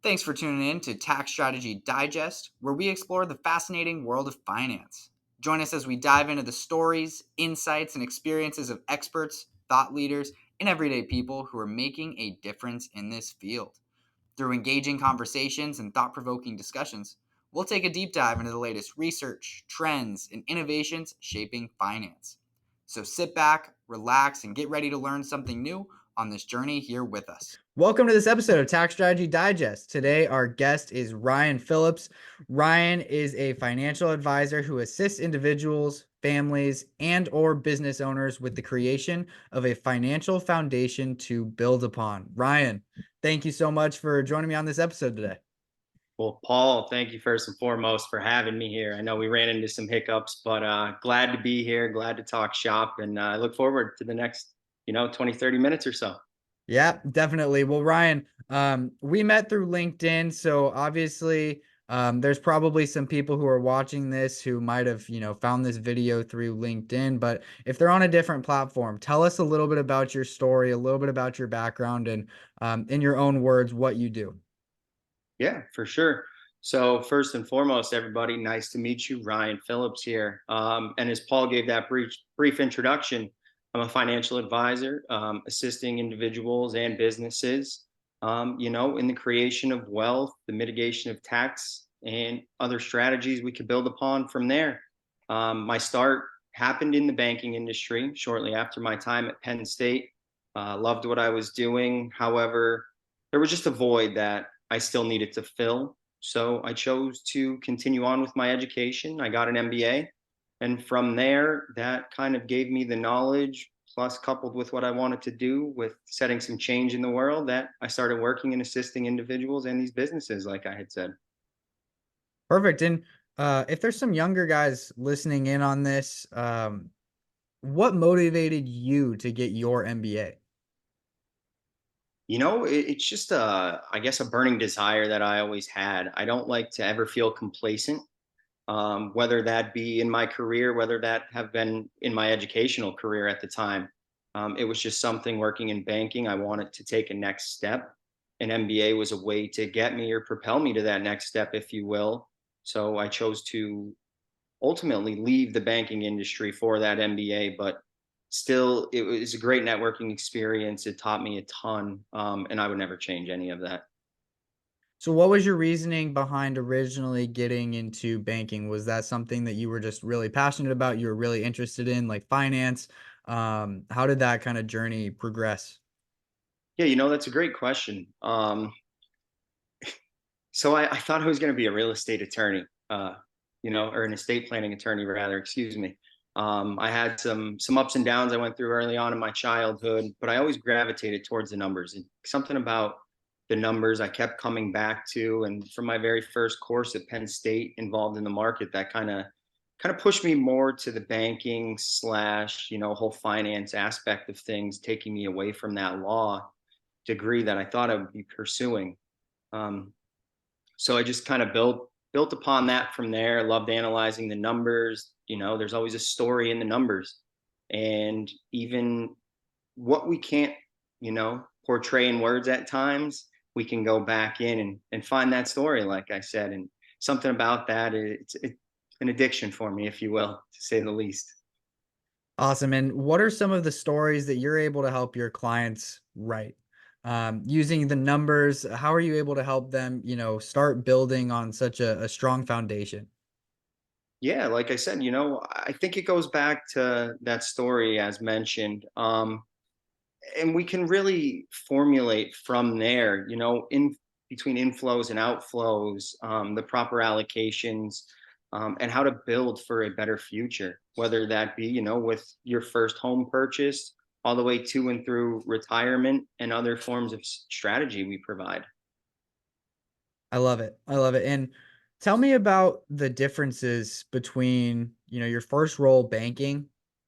Thanks for tuning in to Tax Strategy Digest, where we explore the fascinating world of finance. Join us as we dive into the stories, insights, and experiences of experts, thought leaders, and everyday people who are making a difference in this field. Through engaging conversations and thought provoking discussions, we'll take a deep dive into the latest research, trends, and innovations shaping finance. So sit back, relax, and get ready to learn something new on this journey here with us. Welcome to this episode of Tax Strategy Digest. Today, our guest is Ryan Phillips. Ryan is a financial advisor who assists individuals, families, and/or business owners with the creation of a financial foundation to build upon. Ryan, thank you so much for joining me on this episode today. Well, Paul, thank you first and foremost for having me here. I know we ran into some hiccups, but glad to be here, glad to talk shop, and I look forward to the next, 20, 30 minutes or so. Yeah, definitely. Well, Ryan, we met through LinkedIn, so obviously, there's probably some people who are watching this who might have, found this video through LinkedIn. But if they're on a different platform, tell us a little bit about your story, a little bit about your background, and in your own words, what you do. Yeah, for sure. So first and foremost, everybody, nice to meet you. Ryan Phillips here. And as Paul gave that brief introduction, I'm a financial advisor, assisting individuals and businesses, in the creation of wealth, the mitigation of tax, and other strategies we could build upon from there. My start happened in the banking industry shortly after my time at Penn State. Loved what I was doing. However, there was just a void that I still needed to fill. So I chose to continue on with my education. I got an MBA. And from there, that kind of gave me the knowledge, plus coupled with what I wanted to do with setting some change in the world, that I started working and assisting individuals and these businesses, like I had said. Perfect. And if there's some younger guys listening in on this, what motivated you to get your MBA? It's just I guess, a burning desire that I always had. I don't like to ever feel complacent, whether that be in my career, whether that have been in my educational career at the time. It was just something working in banking. I wanted to take a next step. An MBA was a way to get me or propel me to that next step, if you will. So I chose to ultimately leave the banking industry for that MBA, but still, it was a great networking experience. It taught me a ton, and I would never change any of that. So what was your reasoning behind originally getting into banking? Was that something that you were just really passionate about, you were really interested in, like finance? How did that kind of journey progress? Yeah, that's a great question. So I thought I was going to be a real estate attorney, or an estate planning attorney, rather. Excuse me. I had some ups and downs I went through early on in my childhood, but I always gravitated towards the numbers. And something about the numbers I kept coming back to, and from my very first course at Penn State, involved in the market, that kind of pushed me more to the banking slash whole finance aspect of things, taking me away from that law degree that I thought I would be pursuing. Um, so I just kind of built upon that from there. Loved analyzing the numbers. There's always a story in the numbers, and even what we can't portray in words at times, we can go back in and find that story, like I said. And something about that, it's an addiction for me, if you will, to say the least. Awesome. And what are some of the stories that you're able to help your clients write? Using the numbers, how are you able to help them, start building on such a strong foundation? Yeah, like I said, I think it goes back to that story as mentioned. And we can really formulate from there, in between inflows and outflows, the proper allocations, and how to build for a better future, whether that be, with your first home purchase all the way to and through retirement and other forms of strategy we provide. I love it. I love it. And tell me about the differences between, your first role banking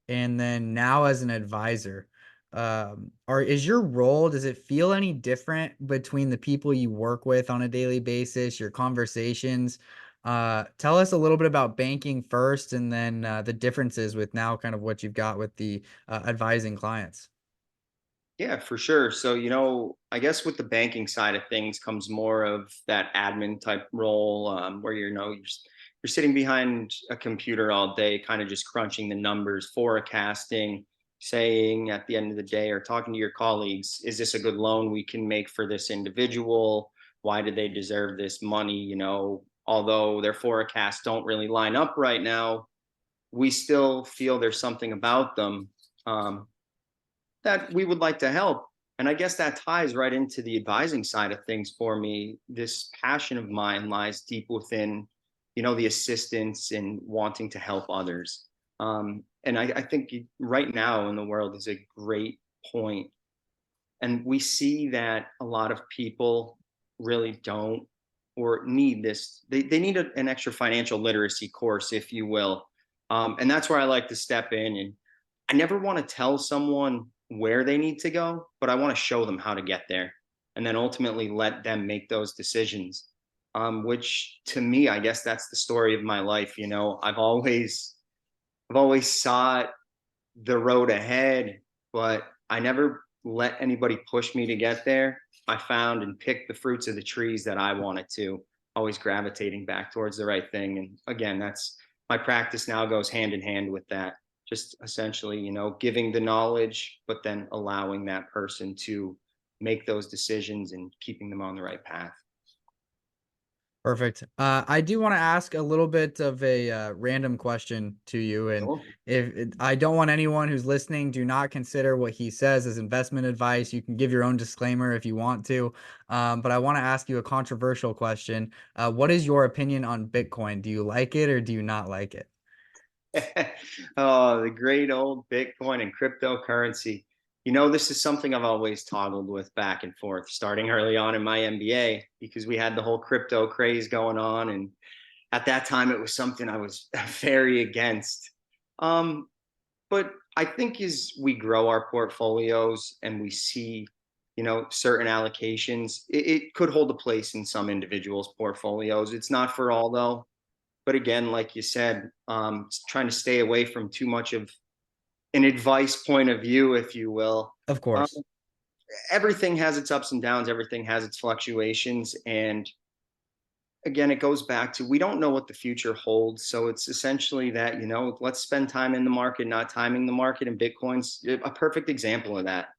and then now as an advisor. Or is your role, does it feel any different between the people you work with on a daily basis, your conversations? Tell us a little bit about banking first and then the differences with now kind of what you've got with the advising clients. Yeah, for sure. So, I guess with the banking side of things comes more of that admin type role, where you're sitting behind a computer all day, kind of just crunching the numbers, forecasting, saying at the end of the day, or talking to your colleagues, is this a good loan we can make for this individual? Why do they deserve this money? Although their forecasts don't really line up right now, we still feel there's something about them. Um, that we would like to help. And I guess that ties right into the advising side of things for me. This passion of mine lies deep within, the assistance and wanting to help others. And I think right now in the world is a great point. And we see that a lot of people really don't or need this. They need an extra financial literacy course, if you will. And that's where I like to step in. And I never want to tell someone where they need to go, but I want to show them how to get there and then ultimately let them make those decisions. Which to me, I guess that's the story of my life. I've always sought the road ahead, but I never let anybody push me to get there. I found and picked the fruits of the trees that I wanted to, always gravitating back towards the right thing. And again, that's my practice now goes hand in hand with that. Just essentially, giving the knowledge, but then allowing that person to make those decisions and keeping them on the right path. Perfect. I do want to ask a little bit of a random question to you, and Cool. I don't want anyone who's listening, do not consider what he says as investment advice. You can give your own disclaimer if you want to, but I want to ask you a controversial question. What is your opinion on Bitcoin? Do you like it or do you not like it? Oh, the great old Bitcoin and cryptocurrency. This is something I've always toggled with back and forth, starting early on in my MBA, because we had the whole crypto craze going on. And at that time, it was something I was very against. Um, but I think as we grow our portfolios and we see, certain allocations, it could hold a place in some individuals' portfolios. It's not for all, though. But again, like you said, trying to stay away from too much of an advice point of view, if you will. Of Um, course. Everything has its ups and downs. Everything has its fluctuations. And again, it goes back to we don't know what the future holds. So it's essentially that, let's spend time in the market, not timing the market. And Bitcoin's a perfect example of that.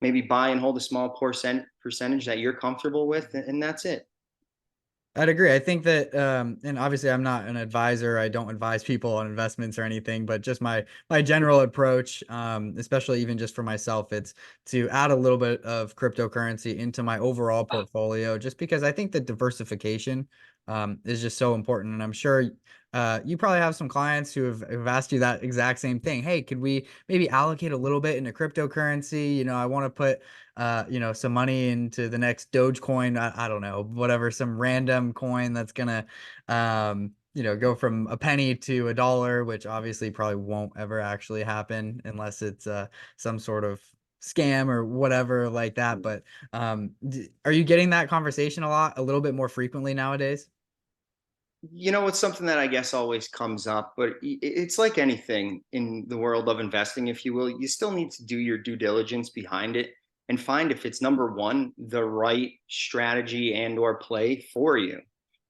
Maybe buy and hold a small percentage that you're comfortable with, and that's it. I'd agree. I think that, and obviously I'm not an advisor. I don't advise people on investments or anything, but just my general approach, especially even just for myself, it's to add a little bit of cryptocurrency into my overall portfolio, just because I think that diversification, is just so important. And I'm sure, you probably have some clients who have asked you that exact same thing. Hey, could we maybe allocate a little bit into cryptocurrency? I want to put some money into the next Dogecoin. I don't know, whatever, some random coin that's gonna, go from a penny to a dollar, which obviously probably won't ever actually happen unless it's some sort of scam or whatever like that. But are you getting that conversation a little bit more frequently nowadays? It's something that I guess always comes up, but it's like anything in the world of investing, if you will. You still need to do your due diligence behind it and find if it's number one, the right strategy and or play for you.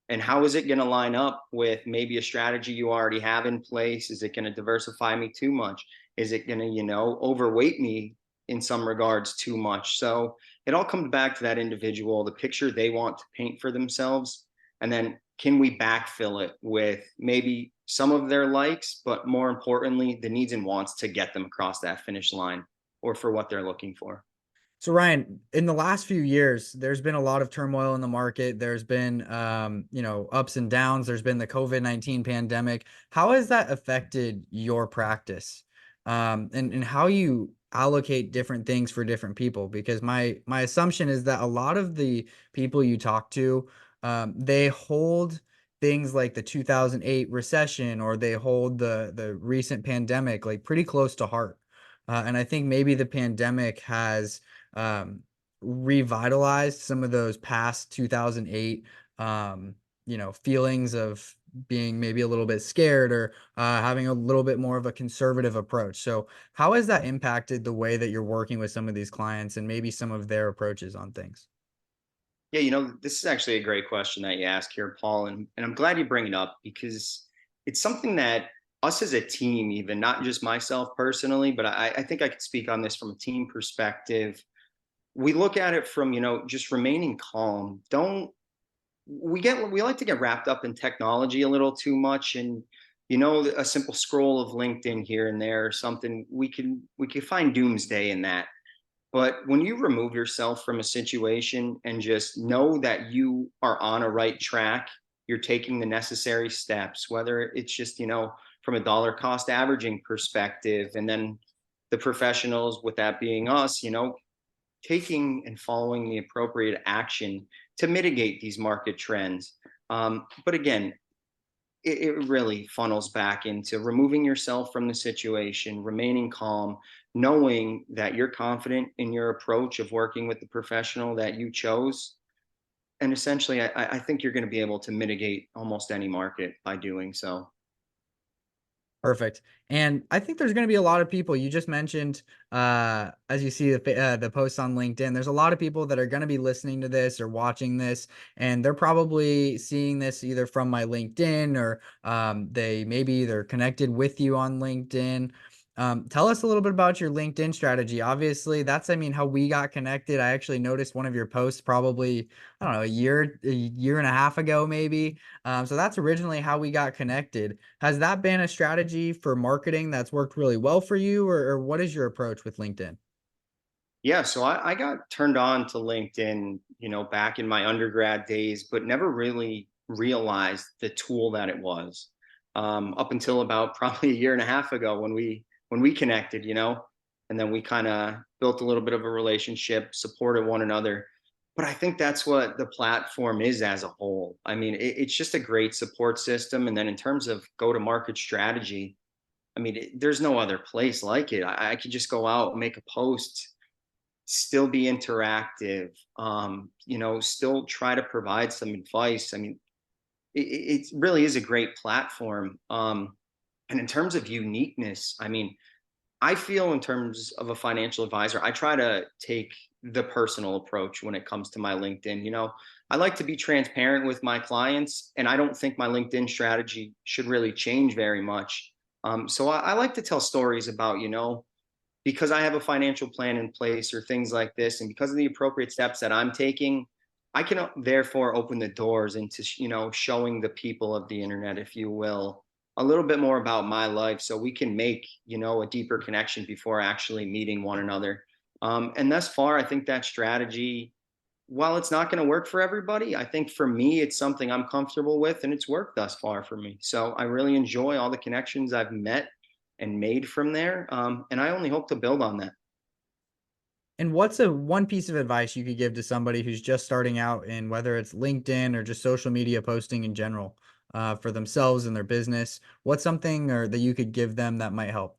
And how is it going to line up with maybe a strategy you already have in place? Is it going to diversify me too much? Is it going to, overweight me in some regards too much? So it all comes back to that individual, the picture they want to paint for themselves. And then can we backfill it with maybe some of their likes, but more importantly, the needs and wants to get them across that finish line or for what they're looking for? So Ryan, in the last few years, there's been a lot of turmoil in the market. There's been, ups and downs. There's been the COVID-19 pandemic. How has that affected your practice, and how you allocate different things for different people? Because my assumption is that a lot of the people you talk to, they hold things like the 2008 recession, or they hold the recent pandemic like pretty close to heart. And I think maybe the pandemic has, um, revitalized some of those past 2008, feelings of being maybe a little bit scared or having a little bit more of a conservative approach. So, how has that impacted the way that you're working with some of these clients and maybe some of their approaches on things? Yeah, this is actually a great question that you ask here, Paul, and I'm glad you bring it up because it's something that us as a team, even not just myself personally, but I think I could speak on this from a team perspective. We look at it from, just remaining calm. Don't we like to get wrapped up in technology a little too much, and a simple scroll of LinkedIn here and there or something, we can find doomsday in that. But when you remove yourself from a situation and just know that you are on a right track, you're taking the necessary steps, whether it's just, from a dollar cost averaging perspective, and then the professionals, with that being us, taking and following the appropriate action to mitigate these market trends. But again, it really funnels back into removing yourself from the situation, remaining calm, knowing that you're confident in your approach of working with the professional that you chose. And essentially, I think you're going to be able to mitigate almost any market by doing so. Perfect. And I think there's going to be a lot of people you just mentioned, as you see the posts on LinkedIn. There's a lot of people that are going to be listening to this or watching this, and they're probably seeing this either from my LinkedIn or they maybe they're connected with you on LinkedIn. Tell us a little bit about your LinkedIn strategy. Obviously, that's I mean how we got connected. I actually noticed one of your posts probably I don't know a year and a half ago maybe. So that's originally how we got connected. Has that been a strategy for marketing that's worked really well for you, or what is your approach with LinkedIn? Yeah, so I got turned on to LinkedIn, back in my undergrad days, but never really realized the tool that it was, up until about probably a year and a half ago when we connected, and then we kind of built a little bit of a relationship, supported one another. But I think that's what the platform is as a whole. I mean, it's just a great support system. And then in terms of go to market strategy, I mean, there's no other place like it. I could just go out and make a post, still be interactive, still try to provide some advice. I mean, it really is a great platform. And in terms of uniqueness, I mean, I feel in terms of a financial advisor, I try to take the personal approach when it comes to my LinkedIn. I like to be transparent with my clients, and I don't think my LinkedIn strategy should really change very much. So I like to tell stories about, because I have a financial plan in place or things like this, and because of the appropriate steps that I'm taking, I can therefore open the doors into showing the people of the internet, if you will, a little bit more about my life, so we can make a deeper connection before actually meeting one another. And thus far, I think that strategy, while it's not going to work for everybody, I think for me it's something I'm comfortable with, and it's worked thus far for me. So I really enjoy all the connections I've met and made from there. And I only hope to build on that. And what's a one piece of advice you could give to somebody who's just starting out in whether it's LinkedIn or just social media posting in general for themselves and their business? What's something or that you could give them that might help?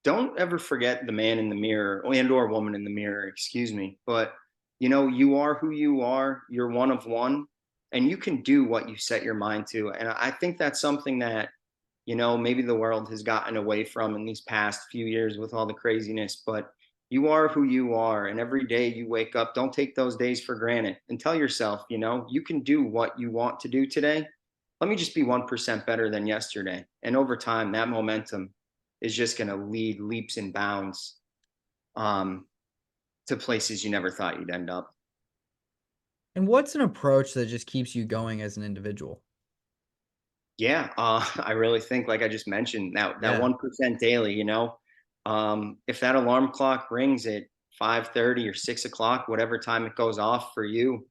Don't ever forget the man in the mirror, and or woman in the mirror, excuse me. But you are who you are. You're one of one, and you can do what you set your mind to. And I think that's something that maybe the world has gotten away from in these past few years with all the craziness. But you are who you are, and every day you wake up, don't take those days for granted, and tell yourself, you can do what you want to do today. Let me just be 1% better than yesterday, and over time, that momentum is just going to lead leaps and bounds, um, to places you never thought you'd end up. And what's an approach that just keeps you going as an individual? Yeah, I really think, like I just mentioned, that Yeah. 1% daily. If that alarm clock rings at 5:30 or 6 o'clock, whatever time it goes off for you,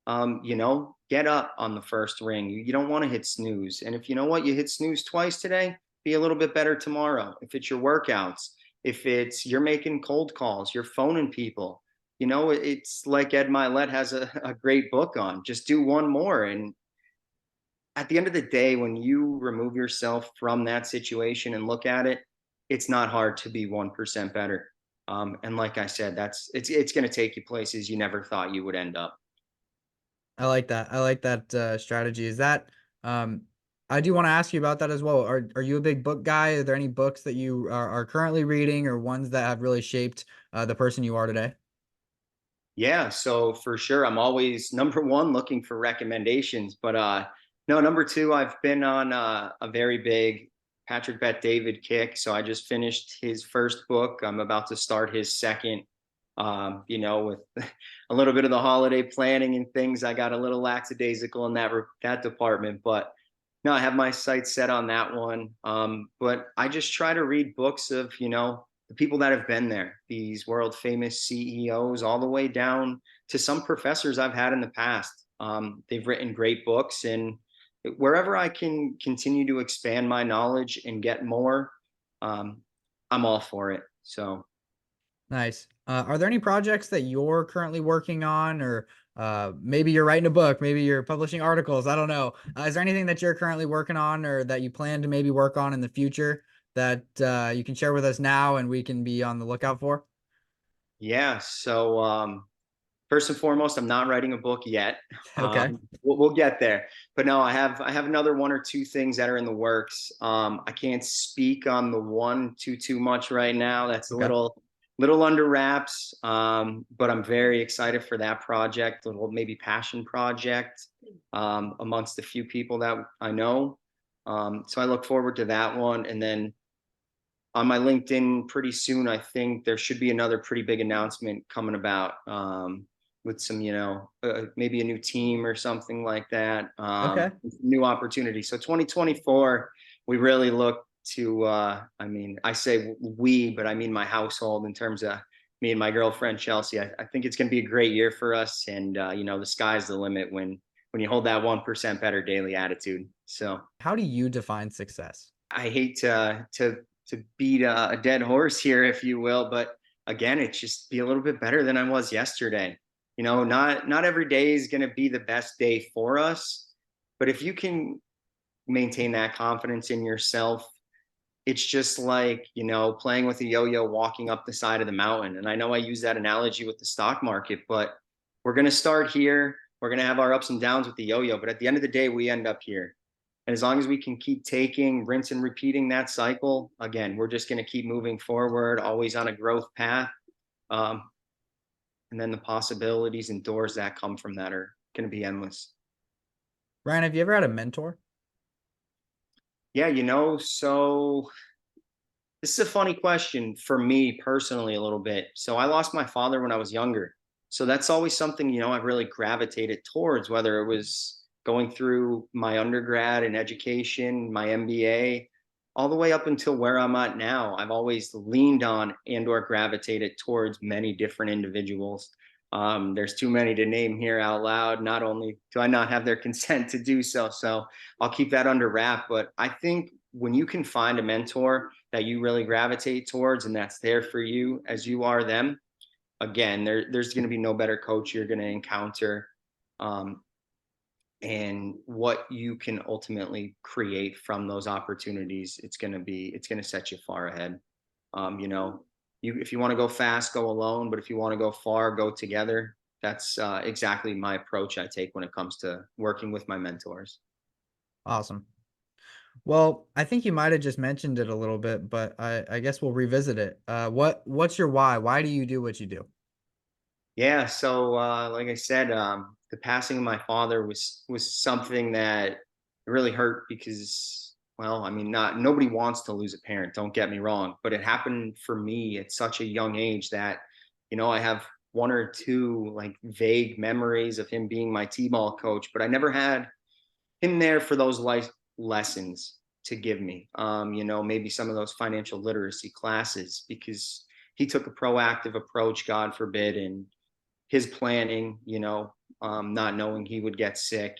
get up on the first ring. You don't want to hit snooze, and if you know what, you hit snooze twice today, be a little bit better tomorrow. If it's your workouts, if it's you're making cold calls, you're phoning people. It's like Ed Milet has a great book on. Just do one more, and at the end of the day, when you remove yourself from that situation and look at it, it's not hard to be 1% better. And like I said, it's going to take you places you never thought you would end up. I like that. I like that strategy. Is that um I do want to ask you about that as well. Are you a big book guy? Are there any books that you are currently reading or ones that have really shaped the person you are today? Yeah, so for sure, I'm always number one looking for recommendations. But no, number two, I've been on a very big Patrick Bet David kick. So I just finished his first book. I'm about to start his second. With a little bit of the holiday planning and things, I got a little lackadaisical in that department. But no, I have my sights set on that one. But I just try to read books of, the people that have been there, these world famous CEOs, all the way down to some professors I've had in the past. They've written great books, and wherever I can continue to expand my knowledge and get more, um, I'm all for it. So, Nice. Are there any projects that you're currently working on, or maybe you're writing a book, maybe you're publishing articles? I don't know. Is there anything that you're currently working on, or that you plan to maybe work on in the future that you can share with us now, and we can be on the lookout for? yeah. So, first and foremost, I'm not writing a book yet. Okay. We'll get there, but no, I have another one or two things that are in the works. I can't speak on the one too much right now. That's a Okay. little under wraps. But I'm very excited for that project, a little maybe passion project, amongst a few people that I know. So I look forward to that one, and then on my LinkedIn pretty soon. I think there should be another pretty big announcement coming about, with some, maybe a new team or something like that, Okay. new opportunity. So 2024, we really look to, I mean, I say we, but I mean my household in terms of me and my girlfriend, Chelsea. I think it's going to be a great year for us. And, the sky's the limit when you hold that 1% better daily attitude. So, How do you define success? I hate to beat a dead horse here, if you will, but again, it's just be a little bit better than I was yesterday. Not every day is going to be the best day for us, but if you can maintain that confidence in yourself, it's just like, playing with a yo-yo, walking up the side of the mountain. And I know I use that analogy with the stock market, but we're going to start here. We're going to have our ups and downs with the yo-yo, but at the end of the day, we end up here. And as long as we can keep taking, rinse and repeating that cycle, again, we're just going to keep moving forward, always on a growth path. Um, and then the possibilities and doors that come from that are going to be endless. Ryan, have you ever had a mentor? Yeah, so this is a funny question for me personally, a little bit. So I lost my father when I was younger. So that's always something, I've really gravitated towards, whether it was going through my undergrad and education, my MBA, all the way up until where I'm at now. I've always leaned on and or gravitated towards many different individuals. There's too many to name here out loud. Not only do I not have their consent to do so, so I'll keep that under wrap. But I think when you can find a mentor that you really gravitate towards and that's there for you as you are them, again, there's going to be no better coach you're going to encounter. um, and what you can ultimately create from those opportunities, it's going to set you far ahead. If you want to go fast, go alone, but if you want to go far, go together. That's exactly my approach I take when it comes to working with my mentors. Awesome. Well, I think you might have just mentioned it a little bit, but I guess we'll revisit it. What's your why? Why do you do what you do? Yeah, so like I said, the passing of my father was something that really hurt because, well, I mean, not nobody wants to lose a parent. Don't get me wrong, but it happened for me at such a young age that, I have one or two like vague memories of him being my t-ball coach, but I never had him there for those life lessons to give me. Maybe some of those financial literacy classes because he took a proactive approach, God forbid, and his planning, not knowing he would get sick.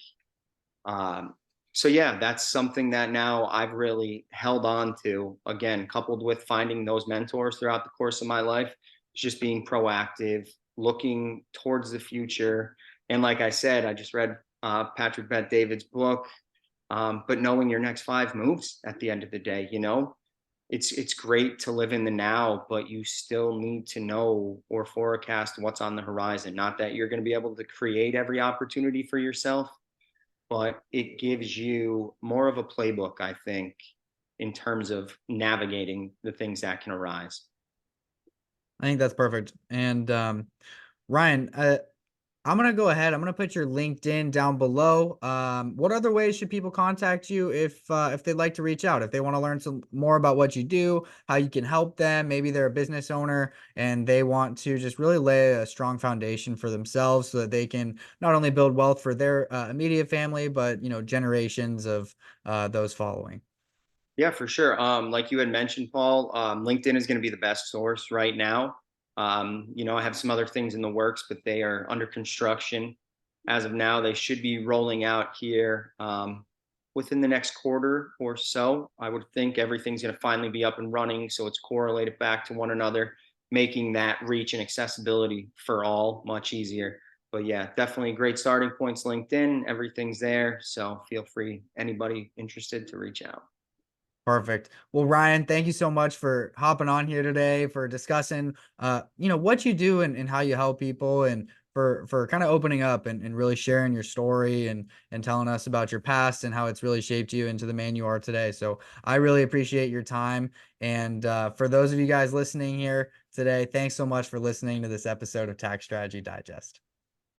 Um, so yeah, that's something that now I've really held on to. Again, coupled with finding those mentors throughout the course of my life, just being proactive, looking towards the future. And like I said, I just read Patrick Bet David's book, but knowing your next five moves at the end of the day, it's great to live in the now, but you still need to know or forecast what's on the horizon. Not that you're going to be able to create every opportunity for yourself, but it gives you more of a playbook, I think, in terms of navigating the things that can arise. I think that's perfect. And Ryan, I'm gonna go ahead. I'm gonna put your LinkedIn down below. What other ways should people contact you if they'd like to reach out, if they want to learn some more about what you do, how you can help them? Maybe they're a business owner and they want to just really lay a strong foundation for themselves so that they can not only build wealth for their immediate family, but generations of those following. Yeah, for sure. Like you had mentioned, Paul, LinkedIn is going to be the best source right now. I have some other things in the works, but they are under construction. As of now, they should be rolling out here within the next quarter or so. I would think everything's going to finally be up and running, so it's correlated back to one another, making that reach and accessibility for all much easier. But yeah, definitely great starting points. LinkedIn, everything's there. So feel free, anybody interested, to reach out. Perfect. Well, Ryan, thank you so much for hopping on here today, for discussing, what you do and how you help people, and for kind of opening up and really sharing your story and telling us about your past and how it's really shaped you into the man you are today. So I really appreciate your time. And for those of you guys listening here today, thanks so much for listening to this episode of Tax Strategy Digest.